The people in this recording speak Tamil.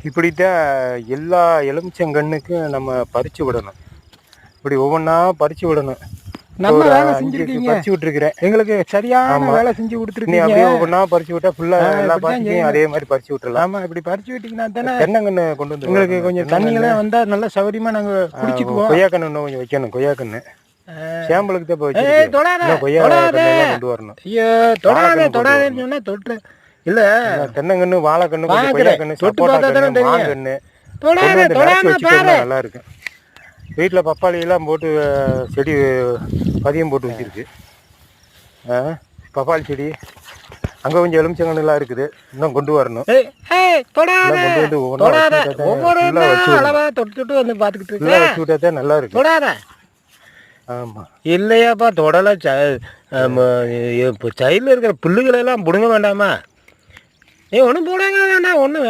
இப்படித்தான் எல்லா எலுமிச்சங்கன்றுக்கும் நம்ம பறித்து விடணும். இப்படி ஒவ்வொன்றா பறித்து விடணும். நம்ம வேலை செஞ்சுருக்கீங்க, பறிச்சு விட்டுருக்கிறேன். எங்களுக்கு சரியான வேலை செஞ்சு கொடுத்துருக்கீங்க. அப்படியே ஒவ்வொன்றா பறிச்சு விட்டா ஃபுல்லாக எல்லா பறிச்சும் அதே மாதிரி பறிச்சு விட்டுறலாம். ஆமாம், இப்படி பறிச்சு விட்டிங்கன்னா தானே தென்னங்கன்று கொண்டு வந்து எங்களுக்கு கொஞ்சம் தண்ணியெல்லாம் வந்தால் நல்லா சௌகரியமாக நாங்கள் குடிச்சுக்குவோம். கொய்யாக்கன்று இன்னும் கொஞ்சம் வைக்கணும். கொய்யாக்கன்று சாம்பிளுக்கு தான் போய் கொய்யா கொண்டு வரணும். ஐயோ தொடாதேன்னு சொன்னால் தொட்டு இல்லை. தென்னங்கன்று, வாழைக்கன்று, கொய்யாக்கன்று, சப்போட்டா கன்று, மாங்கன்று நல்லா இருக்கு. வீட்டில் பப்பாளி எல்லாம் போட்டு செடி பதியம் போட்டு வச்சிருக்கு. பப்பாளி செடி அங்கே கொஞ்சம் எலுமிச்சங்கன்னுலாம் இருக்குது, இன்னும் கொண்டு வரணும். வச்சு விட்டா தான் நல்லா இருக்கு. ஆமாம் இல்லையாப்பா, தொடலை இப்போ சைடில் இருக்கிற புல்லுகளெல்லாம் பிடுங்க வேண்டாமா? ஒன்றும் போடாங்க வேண்டாம், ஒன்றும்